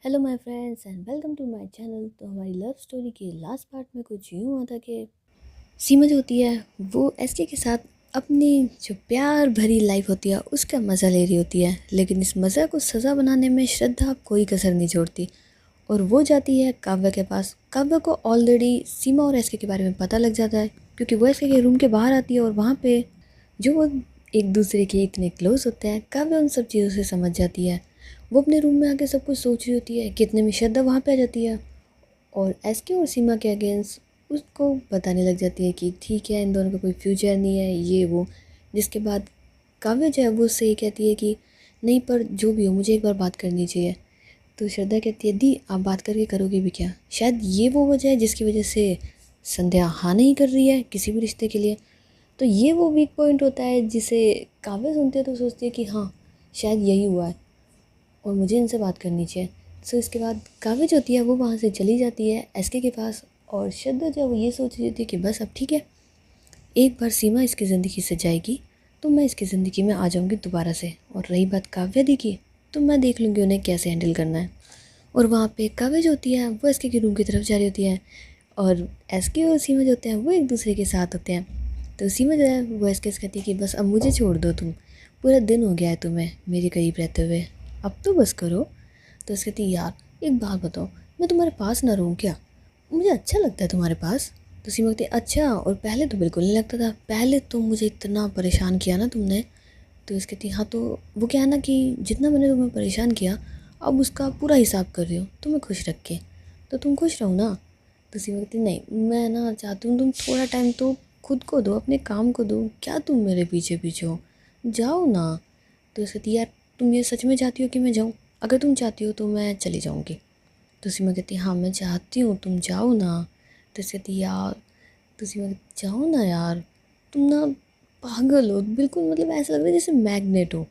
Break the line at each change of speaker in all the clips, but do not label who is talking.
Hello my friends and welcome to my channel. तो हमारी love story के last part में कुछ यूँ हुआ था कि सीमा जो होती है वो एसके के साथ अपनी जो प्यार भरी लाइफ होती है उसका मज़ा ले रही होती है, लेकिन इस मज़ा को सज़ा बनाने में श्रद्धा कोई कसर नहीं छोड़ती और वो जाती है काव्या के पास। काव्या को ऑलरेडी सीमा और एसके के बारे में पता लग जाता है क्योंकि वो एसके के रूम के बाहर आती है और वहाँ पे जो वो एक दूसरे के इतने क्लोज होते हैं, काव्या उन सब चीज़ों से समझ जाती है। वो अपने रूम में आके सब कुछ सोच रही होती है कि इतने में श्रद्धा वहाँ पे आ जाती है और एसके और सीमा के अगेंस्ट उसको बताने लग जाती है कि ठीक है, इन दोनों का कोई फ्यूचर नहीं है, ये वो। जिसके बाद काव्या जो है वो उससे ये कहती है कि नहीं, पर जो भी हो मुझे एक बार बात करनी चाहिए। तो श्रद्धा कहती है दी आप बात करके करोगे भी क्या? शायद ये वो वजह है जिसकी वजह से संध्या हाँ नहीं कर रही है किसी भी रिश्ते के लिए। तो ये वो वीक पॉइंट होता है जिसे काव्या सुनती है तो सोचती है कि हाँ, शायद यही हुआ है और मुझे इनसे बात करनी चाहिए। सो इसके बाद काव्या जो होती है वो वहाँ से चली जाती है एसके के पास और श्रद्धा जो है वो ये सोच रही होती है कि बस अब ठीक है, एक बार सीमा इसकी ज़िंदगी से जाएगी तो मैं इसकी ज़िंदगी में आ जाऊँगी दोबारा से। और रही बात काव्या दी की, तो मैं देख लूँगी उन्हें कैसे हैंडल करना है। और वहाँ पे काव्या जो होती है वो एसके के रूम की तरफ जा रही होती है और एसके और सीमा जो होते हैं वो एक दूसरे के साथ होते हैं। तो सीमा जो है वो एसके से कहती है कि बस अब मुझे छोड़ दो, तुम पूरा दिन हो गया है तुम्हें मेरे करीब रहते हुए, अब तो बस करो। तो उसके कहती यार एक बात बताओ, मैं तुम्हारे पास ना रहूँ क्या? मुझे अच्छा लगता है तुम्हारे पास। तो सीमा कहती अच्छा, और पहले तो बिल्कुल नहीं लगता था, पहले तो मुझे इतना परेशान किया ना तुमने। तो इसके कहती हाँ, तो वो क्या है ना कि जितना मैंने तुम्हें परेशान किया अब उसका पूरा हिसाब कर रही हो तुम्हें खुश रख के, तो तुम खुश रहो ना। तो सीमा कहती नहीं, मैं ना चाहती हूँ तुम थोड़ा टाइम तो खुद को दो, अपने काम को दो, क्या तुम मेरे पीछे पीछे हो, जाओ ना। तो उसके कहती यार तुम ये सच में चाहती हो कि मैं जाऊँ? अगर तुम चाहती हो तो मैं चली जाऊँगी। तो सीमा कहती हाँ मैं चाहती हूँ, तुम जाओ ना। तो उसके कहती यार, तो सीमा कहती जाओ ना यार, तुम ना पागल हो बिल्कुल, मतलब ऐसा लग रहा है जैसे मैग्नेट हो,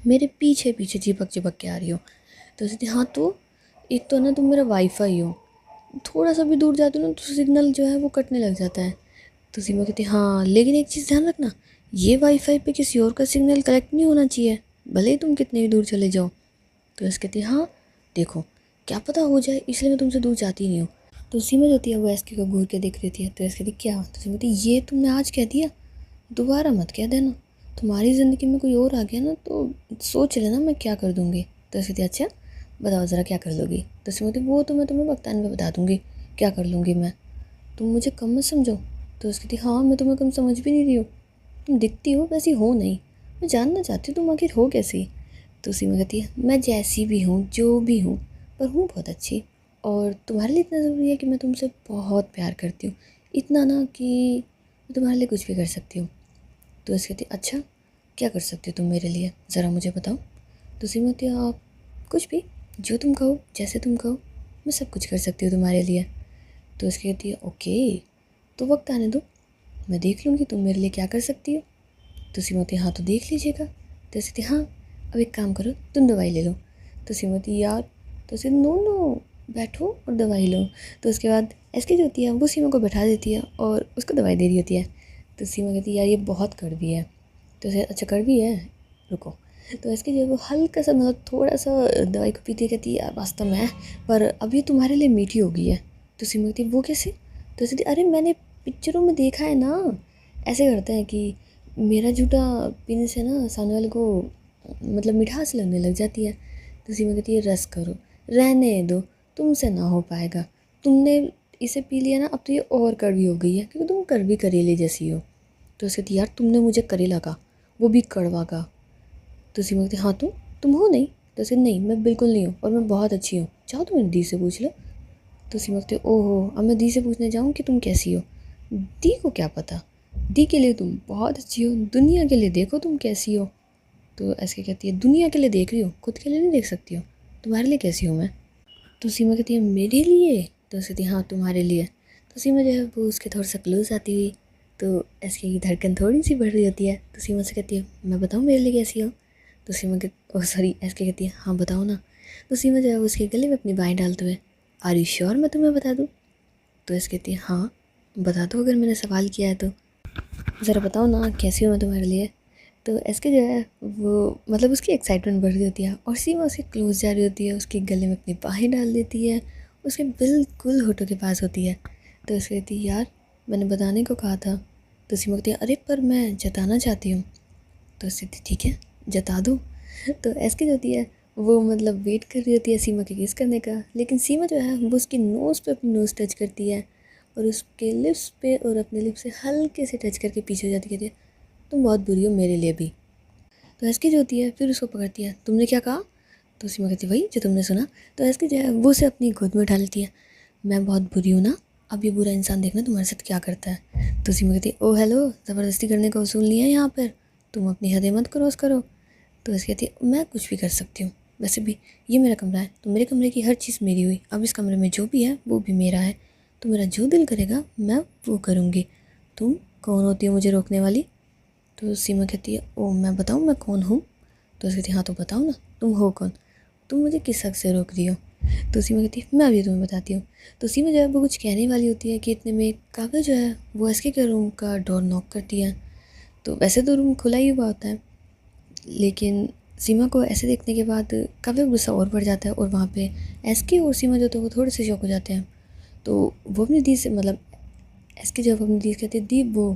मेरे पीछे पीछे चिपक चिपक के आ रही हो। तो उसने हाँ, तो एक तो ना तुम मेरा वाईफाई हो, थोड़ा सा भी दूर जाते हो ना तो सिग्नल जो है वो कटने लग जाता है। तो सीमा कहती हाँ, लेकिन एक चीज़ ध्यान रखना, ये वाईफाई पे किसी और का सिग्नल कलेक्ट नहीं होना चाहिए, भले ही तुम कितने भी दूर चले जाओ। तो उसके कहती हाँ देखो, क्या पता हो जाए, इसलिए मैं तुमसे दूर जाती नहीं हूँ। तो सीमा जो होती है वो एसके को घूर के देख रही थी। तो एसके कहती क्या? तो सीमा कहती ये तुमने आज कह दिया, दोबारा मत कह देना, तुम्हारी ज़िंदगी में कोई और आ गया ना तो सोच लेना मैं क्या कर दूँगी। तो उसकी कहती अच्छा बताओ ज़रा क्या कर लोगी? तो उसकी कहती वो तो मैं तुम्हें वक्तान में बता दूँगी क्या कर लूँगी मैं, तुम मुझे कम मत समझो। तो उसकी कहती हाँ, मैं तुम्हें कम समझ भी नहीं रही हूँ, तुम दिखती हो वैसी हो नहीं, मैं जानना चाहती हूँ तुम आखिर हो कैसी। तो सीमा कहती है मैं जैसी भी हूँ जो भी हूँ, पर हूँ बहुत अच्छी, और तुम्हारे लिए इतना ज़रूरी है कि मैं तुमसे बहुत प्यार करती हूँ, इतना ना कि मैं तुम्हारे लिए कुछ भी कर सकती हूँ। तो उसकी कहती अच्छा, क्या कर सकती हो तुम मेरे लिए, ज़रा मुझे बताओ। तो सीमा कहती आप कुछ भी, जो तुम कहो जैसे तुम कहो, मैं सब कुछ कर सकती हूँ तुम्हारे लिए। तो उसकी कहती है ओके, तो वक्त आने दो, मैं देख लूँगी तुम मेरे लिए क्या कर सकती हो। तो सीमा कहती हाँ तो देख लीजिएगा। तो उसकी कहती हाँ, अब एक काम करो तुम दवाई ले लो। तो सीमा कहती यार, तो उसे नो नो, बैठो और दवाई लो। तो उसके बाद एसके जो होती है वो सीमा को बैठा देती है और उसको दवाई दे रही होती है। तो सीमा कहती यार ये बहुत कड़वी है। तो उसे अच्छा कड़वी है, रुको। तो एसके जो है वो हल्का सा मतलब थोड़ा सा दवाई को पीती कहती है यार वास्तव में, पर अभी तुम्हारे लिए मीठी हो गई है। तो सीमा कहती वो कैसे? तो उसकी अरे मैंने पिक्चरों में देखा है ना, ऐसे करते हैं कि मेरा जूठा पीने से ना सामने वाले को मतलब मिठास लगने लग जाती है। तो सीमा कहती है रस करो, रहने दो, तुमसे ना हो पाएगा, तुमने इसे पी लिया ना अब तो ये और कड़वी हो गई है क्योंकि तुम कड़वी करेले जैसी हो। तो उसके कहती यार तुमने मुझे करेला कहा, वो भी कड़वा का। तो सीमा कहती हाँ तुम हो नहीं? तो उसके नहीं मैं बिल्कुल नहीं हूँ और मैं बहुत अच्छी हूँ, चाहो तो मेरी दी से पूछ लो। तो सीमा कहती ओहो, अब मैं दी से पूछने जाऊँ कि तुम कैसी हो? दी को क्या पता, दी के लिए तुम बहुत अच्छी हो, दुनिया के लिए देखो तुम कैसी हो। तो ऐसे कहती है दुनिया के लिए देख रही हो, खुद के लिए नहीं देख सकती हो, तुम्हारे लिए कैसी हूँ मैं? तो सीमा कहती है मेरे लिए? तो उसकी कहती हाँ तुम्हारे लिए। तो सीमा जो है वो उसके थोड़ा सा क्लोज आती हुई, तो ऐसे की धड़कन थोड़ी सी बढ़ रही होती है। तो सीमा से कहती है मैं बताऊँ मेरे लिए कैसी हो? तो सीमा के ओह सॉरी ऐसे कहती है हाँ बताओ ना। तो सीमा जो है उसके गले में अपनी बाहें डालते हुए आर यू श्योर मैं तुम्हें बता दूँ? तो ऐसे कहती है हाँ बता दो अगर मैंने सवाल किया है तो, ज़रा बताओ ना कैसी हूँ मैं तुम्हारे लिए। तो एसके जो है वो मतलब उसकी एक्साइटमेंट बढ़ रही होती है और सीमा उसके क्लोज जा रही होती है, उसके गले में अपनी बाहें डाल देती है, उसके बिल्कुल होठों के पास होती है। तो उसकी कहती है यार मैंने बताने को कहा था। तो सीमा कहती है अरे पर मैं जताना चाहती हूँ। तो उससे ठीक है जता दो। तो एसके जो होती है वो मतलब वेट कर रही होती है सीमा के किस करने का, लेकिन सीमा जो है वो उसकी नोज़ पे अपनी नोज़ टच करती है और उसके लिप्स पे और अपने लिप्स से हल्के से टच करके पीछे हो जाती कहती है तुम बहुत बुरी हो मेरे लिए भी। तो एसके जो होती है फिर उसको पकड़ती है, तुमने क्या कहा? तो सीमा कहती है वही जो तुमने सुना। तो एसके जो है वो उसे अपनी गोद में उठा लेती है, मैं बहुत बुरी हूँ ना, अब ये बुरा इंसान देखना तुम्हारे साथ क्या करता है। तो सीमा कहती है ओ हेलो, ज़बरदस्ती करने का उसूल नहीं है यहाँ पर, तुम अपनी हदें मत क्रॉस करो। तो ऐसे कहती है मैं कुछ भी कर सकती हूँ, वैसे भी ये मेरा कमरा है, तो मेरे कमरे की हर चीज़ मेरी हुई, अब इस कमरे में जो भी है वो भी मेरा है, तो मेरा जो दिल करेगा मैं वो करूँगी, तुम कौन होती हो मुझे रोकने वाली? तो सीमा कहती है ओ मैं बताऊँ मैं कौन हूँ? तो उसकी कहती है हाँ तो बताओ ना तुम हो कौन, तुम मुझे किस हक से रोक रही हो? तो सीमा कहती है मैं अभी तुम्हें बताती हूँ। तो सीमा जो है वो कुछ कहने वाली होती है कि इतने में काव्या जो है वो एसके के रूम का डोर नॉक करती है। तो वैसे तो रूम खुला ही हुआ होता है, लेकिन सीमा को ऐसे देखने के बाद काव्या गुस्सा और बढ़ जाता है और वहाँ पे एसके और सीमा जो थे वो थोड़े से शौक हो जाते हैं। तो वो अपनी दी से मतलब एसके जब अपनी दी कहते दी वो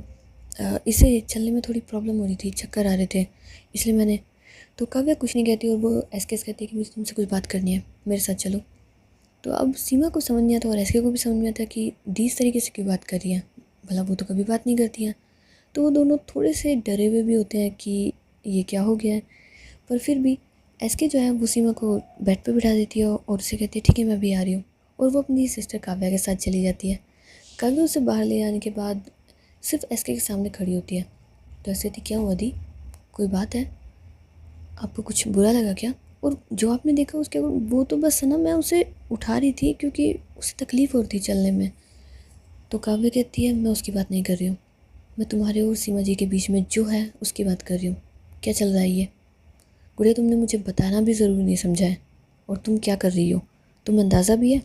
इसे चलने में थोड़ी प्रॉब्लम हो रही थी, चक्कर आ रहे थे, इसलिए मैंने। तो काव्या कुछ नहीं कहती और वो एसके से कहती है कि मुझे तुमसे कुछ बात करनी है, मेरे साथ चलो। तो अब सीमा को समझ नहीं आता और एसके को भी समझ में आता कि दी इस तरीके से क्यों बात कर रही है, भला वो तो कभी बात नहीं करती हैं। तो वो दोनों थोड़े से डरे हुए भी होते हैं कि ये क्या हो गया है, पर फिर भी एसके जो है वो सीमा को बेड पे बिठा देती है और उसे कहती है ठीक है मैं भी आ रही हूँ, और वो अपनी सिस्टर काव्या के साथ चली जाती है। काव्या उसे बाहर ले आने के बाद सिर्फ एसके के सामने खड़ी होती है। तो ऐसे थी क्या हुआ दी, कोई बात है, आपको कुछ बुरा लगा क्या? और जो आपने देखा उसके वो तो बस है ना, मैं उसे उठा रही थी क्योंकि उसे तकलीफ़ हो रही थी चलने में। तो काव्या कहती है मैं उसकी बात नहीं कर रही हूँ, मैं तुम्हारे और सीमा जी के बीच में जो है उसकी बात कर रही हूँ। क्या चल रहा है ये? गुड़िया तुमने मुझे बताना भी ज़रूरी नहीं समझा है, और तुम क्या कर रही हो तुम्हें अंदाज़ा भी है?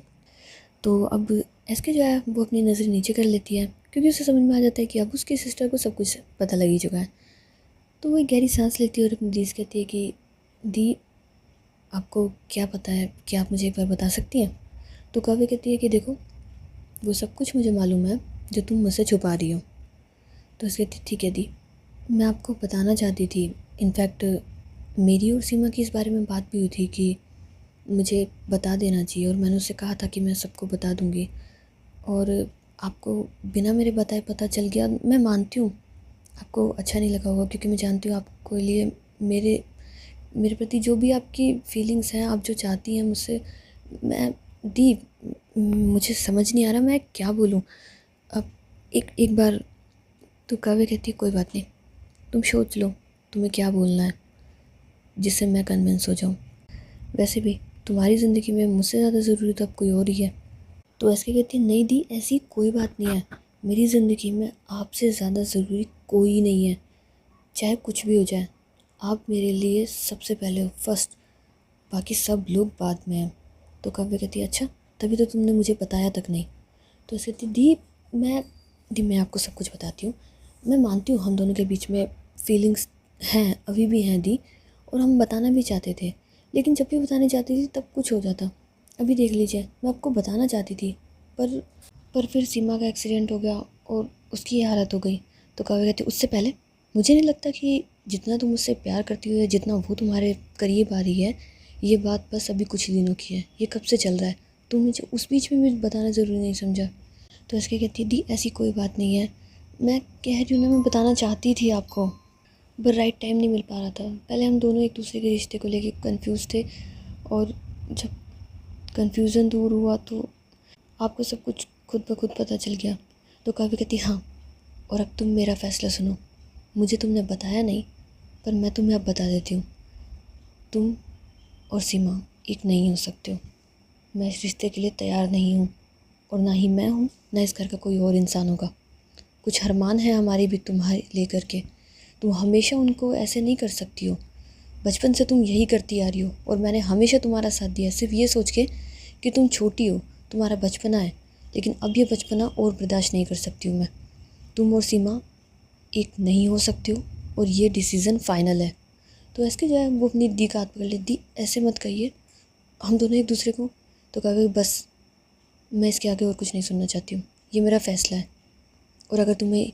तो अब एसके जो है वो अपनी नज़र नीचे कर लेती है क्योंकि उसे समझ में आ जाता है कि अब उसकी सिस्टर को सब कुछ पता लग ही चुका है। तो वो एक गहरी सांस लेती है और अपनी दी से कहती है कि दी आपको क्या पता है, क्या आप मुझे एक बार बता सकती हैं? तो काव्या कहती है कि देखो वो सब कुछ मुझे मालूम है जो तुम मुझसे छुपा रही हो। तो उसकी कहती ठीक है दी, मैं आपको बताना चाहती थी, इनफैक्ट मेरी और सीमा की इस बारे में बात भी हुई थी कि मुझे बता देना चाहिए, और मैंने उससे कहा था कि मैं सबको बता दूंगी, और आपको बिना मेरे बताए पता चल गया। मैं मानती हूँ आपको अच्छा नहीं लगा होगा क्योंकि मैं जानती हूँ आपको लिए मेरे मेरे प्रति जो भी आपकी फीलिंग्स हैं, आप जो चाहती हैं मुझसे, मैं दी मुझे समझ नहीं आ रहा मैं क्या बोलूँ अब। एक एक बार तो काव्या कहती है कोई बात नहीं, तुम सोच लो तुम्हें क्या बोलना है जिससे मैं कन्विंस हो जाऊँ, वैसे भी तुम्हारी ज़िंदगी में मुझसे ज़्यादा ज़रूरी तो अब कोई और ही है। तो ऐसे कहती है नहीं दी ऐसी कोई बात नहीं है, मेरी ज़िंदगी में आपसे ज़्यादा ज़रूरी कोई नहीं है, चाहे कुछ भी हो जाए आप मेरे लिए सबसे पहले हो, फर्स्ट, बाकी सब लोग बाद में हैं। तो काव्या कहती है अच्छा तभी तो तुमने मुझे बताया तक नहीं। तो ऐसे कहती दी मैं आपको सब कुछ बताती हूँ, मैं मानती हूँ हम दोनों के बीच में फीलिंग्स हैं, अभी भी हैं दी, और हम बताना भी चाहते थे, लेकिन जब भी बताने जाती थी तब कुछ हो जाता। अभी देख लीजिए मैं आपको बताना चाहती थी, पर पर फिर सीमा का एक्सीडेंट हो गया और उसकी ये हालत हो गई। तो काव्या कहती उससे पहले मुझे नहीं लगता कि जितना तुम मुझसे प्यार करती हो या जितना वो तुम्हारे करीब आ रही है, ये बात बस अभी कुछ ही दिनों की है, ये कब से चल रहा है, तुम मुझे उस बीच में मुझे बताना ज़रूरी नहीं समझा। तो इसके कहती है दी ऐसी कोई बात नहीं है, मैं कह रही हूँ ना मैं बताना चाहती थी आपको, पर राइट टाइम नहीं मिल पा रहा था। पहले हम दोनों एक दूसरे के रिश्ते को लेके कंफ्यूज थे, और जब कन्फ्यूज़न दूर हुआ तो आपको सब कुछ खुद ब खुद पता चल गया। तो काव्या कहती हाँ, और अब तुम मेरा फ़ैसला सुनो, मुझे तुमने बताया नहीं पर मैं तुम्हें अब बता देती हूँ, तुम और सीमा एक नहीं हो सकते हो, मैं इस रिश्ते के लिए तैयार नहीं हूँ, और ना ही मैं हूँ ना इस घर का कोई और इंसान होगा। कुछ अरमान है हमारी भी तुम्हारे लेकर के, तुम हमेशा उनको ऐसे नहीं कर सकती हो, बचपन से तुम यही करती आ रही हो और मैंने हमेशा तुम्हारा साथ दिया सिर्फ ये सोच के कि तुम छोटी हो, तुम्हारा बचपना है, लेकिन अब ये बचपना और बर्दाश्त नहीं कर सकती हूँ मैं। तुम और सीमा एक नहीं हो सकती हो, और ये डिसीज़न फ़ाइनल है। तो एस के जो है वो अपनी दी का हाथ पकड़ ले, दी ऐसे मत कहिए, हम दोनों एक दूसरे को। तो कहा बस, मैं इसके आगे और कुछ नहीं सुनना चाहती हूँ, ये मेरा फ़ैसला है, और अगर तुम्हें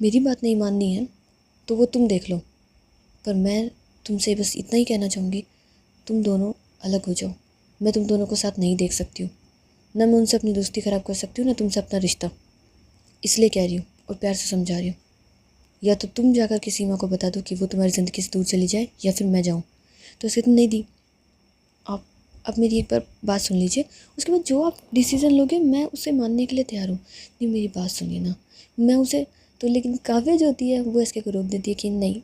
मेरी बात नहीं माननी है तो वो तुम देख लो, पर मैं तुमसे बस इतना ही कहना चाहूँगी, तुम दोनों अलग हो जाओ। मैं तुम दोनों को साथ नहीं देख सकती हूँ, ना मैं उनसे अपनी दोस्ती ख़राब कर सकती हूँ, ना तुमसे अपना रिश्ता। इसलिए कह रही हूँ और प्यार से समझा रही हूँ, या तो तुम जाकर के सीमा को बता दो कि वो तुम्हारी ज़िंदगी से दूर चली जाए, या फिर मैं जाऊँ। तो इसके तुम नहीं दी, आप अब मेरी एक बार बात सुन लीजिए, उसके बाद जो आप डिसीज़न लोगे मैं उसे मानने के लिए तैयार हूँ। नहीं, मेरी बात सुनिए ना, मैं उसे तो, लेकिन काव्या जो होती है वो इसके को रोक देती है कि नहीं,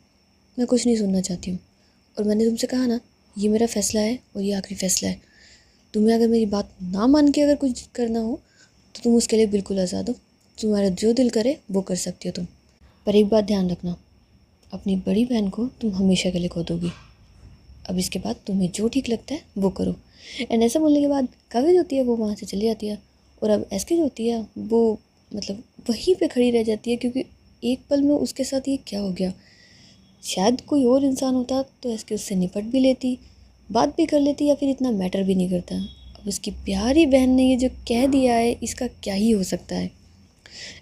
मैं कुछ नहीं सुनना चाहती हूँ, और मैंने तुमसे कहा ना, ये मेरा फ़ैसला है और ये आखिरी फ़ैसला है। तुम्हें अगर मेरी बात ना मान के अगर कुछ करना हो तो तुम उसके लिए बिल्कुल आज़ाद हो, तुम्हारा जो दिल करे वो कर सकती हो तुम। पर एक बात ध्यान रखना, अपनी बड़ी बहन को तुम हमेशा के लिए खो दोगी। अब इसके बाद तुम्हें जो ठीक लगता है वो करो। एंड ऐसा बोलने के बाद काव्य जो होती है वो वहाँ से चली जाती है, और अब एस के जो होती है वो मतलब वहीं पे खड़ी रह जाती है, क्योंकि एक पल में उसके साथ ये क्या हो गया। शायद कोई और इंसान होता तो एस के उससे निपट भी लेती, बात भी कर लेती, या फिर इतना मैटर भी नहीं करता। अब उसकी प्यारी बहन ने ये जो कह दिया है, इसका क्या ही हो सकता है।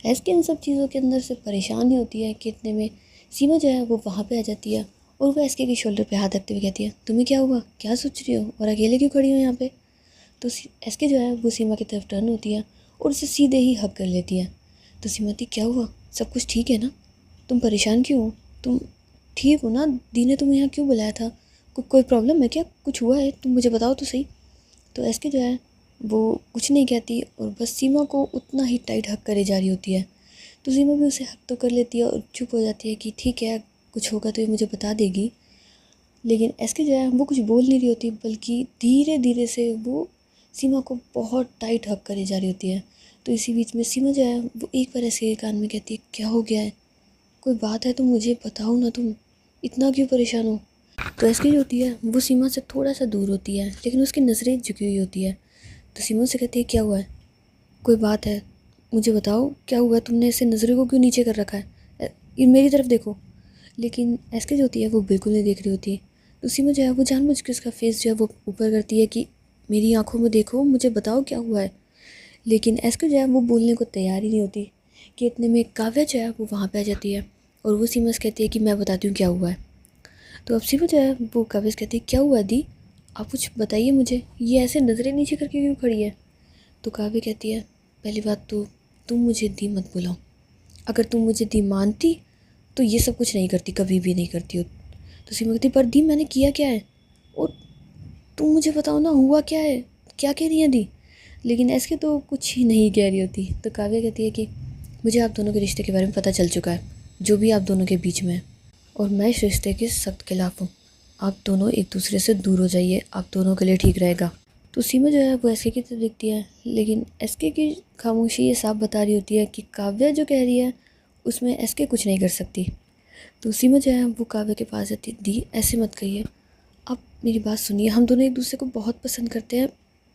एस के इन सब चीज़ों के अंदर से परेशान ही होती है कि इतने में सीमा जो है वो वहाँ पे आ जाती है, और वो एस के शोल्डर पे हाथ रखते हुए कहती है, तुम्हें क्या हुआ, क्या सोच रही हो, और अकेले क्यों खड़ी हो यहाँ पे। तो एस के जो है वो सीमा की तरफ टर्न होती है और उसे सीधे ही हक कर लेती है। तो सीमा दी, क्या हुआ, सब कुछ ठीक है ना, तुम परेशान क्यों हो, तुम ठीक हो ना, दी ने तुम्हें यहाँ क्यों बुलाया था, कोई प्रॉब्लम है क्या, कुछ हुआ है, तुम मुझे बताओ तो सही। तो एस के जो है वो कुछ नहीं कहती, और बस सीमा को उतना ही टाइट हक करे जा रही होती है। तो सीमा भी उसे हक तो कर लेती है और चुप हो जाती है कि ठीक है, कुछ होगा तो ये मुझे बता देगी। लेकिन एस के जो है वो कुछ बोल नहीं रही होती, बल्कि धीरे धीरे से वो सीमा को बहुत टाइट हक करे जा रही होती है। तो इसी बीच में सीमा जो है वो एक बार एस के कान में कहती है, क्या हो गया है, कोई बात है तो मुझे बताओ ना, तुम इतना क्यों परेशान हो। तो एस के जो होती है वो सीमा से थोड़ा सा दूर होती है, लेकिन उसकी नज़रें झुकी हुई होती है। तो सीमा से कहती है, क्या हुआ है, कोई बात है, मुझे बताओ क्या हुआ, तुमने ऐसे नज़रों को क्यों नीचे कर रखा है, ये मेरी तरफ देखो। लेकिन एस के जो होती है वो बिल्कुल नहीं देख रही होती। तो सीमा जो है वो जानबूझ के उसका फेस जो है वो ऊपर करती है कि मेरी आंखों में देखो, मुझे बताओ क्या हुआ है। लेकिन एस के जो है वो बोलने को तैयार ही नहीं होती कि इतने में काव्या जो है वो वहाँ पे आ जाती है, और वो सीमा से कहती है कि मैं बताती हूँ क्या हुआ है। तो अब सीमा जो है वो काव्या से कहती है, क्या हुआ दी, आप कुछ बताइए मुझे, ये ऐसे नज़रें नीचे करके क्यों खड़ी है। तो काव्या कहती है, पहली बात तो तुम मुझे दी मत बुलाओ, अगर तुम मुझे दी मानती तो ये सब कुछ नहीं करती, कभी भी नहीं करती हो। तो सीमा कहती, पर दी मैंने किया क्या है, और तुम मुझे बताओ ना, हुआ क्या है, क्या कह रही है दी। लेकिन ऐसे तो कुछ ही नहीं कह रही होती। तो काव्या कहती है कि मुझे आप दोनों के रिश्ते के बारे में पता चल चुका है, जो भी आप दोनों के बीच में है, और मैं इस रिश्ते के सख्त खिलाफ हूँ। आप दोनों एक दूसरे से दूर हो जाइए, आप दोनों के लिए ठीक रहेगा। तो सीमा जो है वो एस के की तरफ देखती है, लेकिन एस के की खामोशी ये साफ बता रही होती है कि काव्या जो कह रही है उसमें एस के कुछ नहीं कर सकती। तो सीमा जो है वो काव्या के पास आती है, दी ऐसे मत कहिए, आप मेरी बात सुनिए, हम दोनों एक दूसरे को बहुत पसंद करते हैं,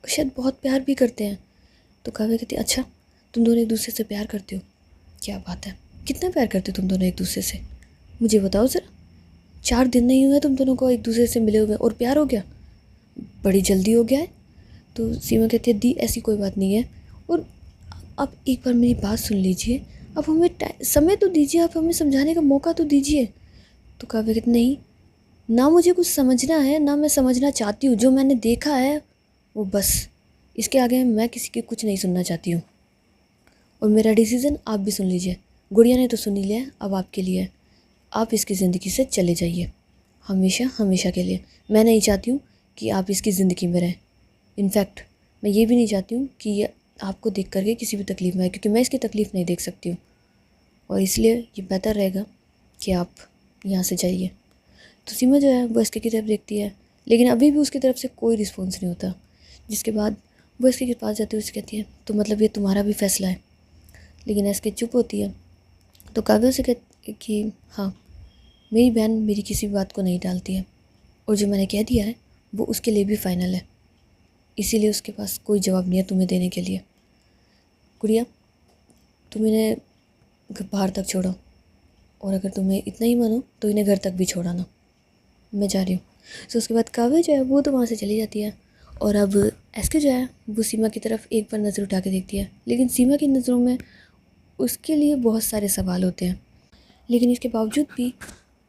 शायद बहुत प्यार भी करते हैं। तो काव्या कहती है, अच्छा तुम दोनों एक दूसरे से प्यार करते हो, क्या बात है, कितना प्यार करते हो तुम दोनों एक दूसरे से, मुझे बताओ ज़रा, 4 दिन नहीं हुए तुम दोनों को एक दूसरे से मिले हुए और प्यार हो गया, बड़ी जल्दी हो गया है। तो सीमा कहती है, दी ऐसी कोई बात नहीं है, और आप एक बार मेरी बात सुन लीजिए, अब हमें समय तो दीजिए, आप हमें समझाने का मौका तो दीजिए। तो काव्या कहती, नहीं, ना मुझे कुछ समझना है, ना मैं समझना चाहती हूँ, जो मैंने देखा है वो बस, इसके आगे मैं किसी की कुछ नहीं सुनना चाहती हूँ, और मेरा डिसीज़न आप भी सुन लीजिए, गुड़िया ने तो सुन ही लिया, अब आपके लिए है, आप इसकी ज़िंदगी से चले जाइए, हमेशा हमेशा के लिए। मैं नहीं चाहती हूँ कि आप इसकी ज़िंदगी में रहें, इनफैक्ट मैं ये भी नहीं चाहती हूँ कि ये आपको देख करके किसी भी तकलीफ़ में आए, क्योंकि मैं इसकी तकलीफ़ नहीं देख सकती हूँ, और इसलिए ये बेहतर रहेगा कि आप यहाँ से जाइए। तो सीमा जो है वो एस के की तरफ देखती है, लेकिन अभी भी उसकी तरफ से कोई रिस्पॉन्स नहीं होता। जिसके बाद वो एस के पास जाती है, उसे कहती है, तो मतलब ये तुम्हारा भी फैसला है। लेकिन एस के चुप होती है। तो काव्या से कहती कि हाँ, मेरी बहन मेरी किसी भी बात को नहीं टालती है, और जो मैंने कह दिया है वो उसके लिए भी फ़ाइनल है, इसीलिए उसके पास कोई जवाब नहीं है तुम्हें देने के लिए। गुड़िया, तुम इन्हें बाहर तक छोड़ो, और अगर तुम्हें इतना ही मन हो तो इन्हें घर तक भी छोड़ाना, मैं जा रही हूँ। सो उसके बाद काव्या जो है वो तो वहाँ से चली जाती है। और अब एसके जो है वो सीमा की तरफ एक बार नज़र उठा के देखती है, लेकिन सीमा की नज़रों में उसके लिए बहुत सारे सवाल होते हैं। लेकिन इसके बावजूद भी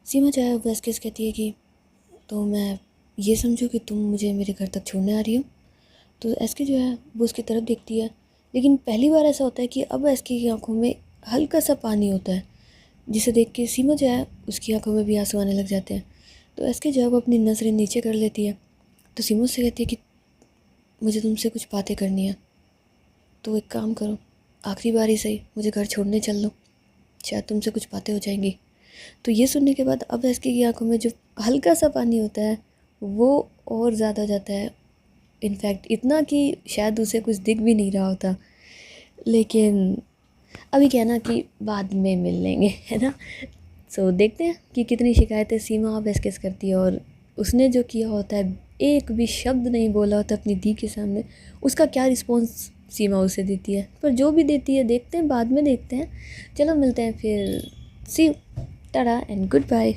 सीमा जो है वो एसके से कहती है कि तो मैं ये समझूँ कि तुम मुझे मेरे घर तक छोड़ने आ रही हो। तो एसके जो है वो उसकी तरफ देखती है, लेकिन पहली बार ऐसा होता है कि अब एसके की आंखों में हल्का सा पानी होता है, जिसे देख के सीमा जो है उसकी आंखों में भी आंसू आने लग जाते हैं। तो एसके जो है वो अपनी नज़रें नीचे कर लेती है। तो सीमा उससे कहती है कि मुझे तुमसे कुछ बातें करनी है, तो एक काम करो, आखिरी बार ही सही मुझे घर छोड़ने चल लो, शायद तुमसे कुछ बातें हो जाएंगी। तो ये सुनने के बाद अब एसके की आंखों में जो हल्का सा पानी होता है वो और ज़्यादा हो जाता है। इनफैक्ट इतना कि शायद उसे कुछ दिख भी नहीं रहा होता। लेकिन अभी क्या ना कि बाद में मिल लेंगे, है ना। सो देखते हैं कि कितनी शिकायतें सीमा अब एसके करती है, और उसने जो किया होता है, एक भी शब्द नहीं बोला होता अपनी दी के सामने, उसका क्या रिस्पॉन्स सीमा उसे देती है। पर जो भी देती है देखते हैं, बाद में देखते हैं। चलो मिलते हैं फिर, see you, tata and good bye.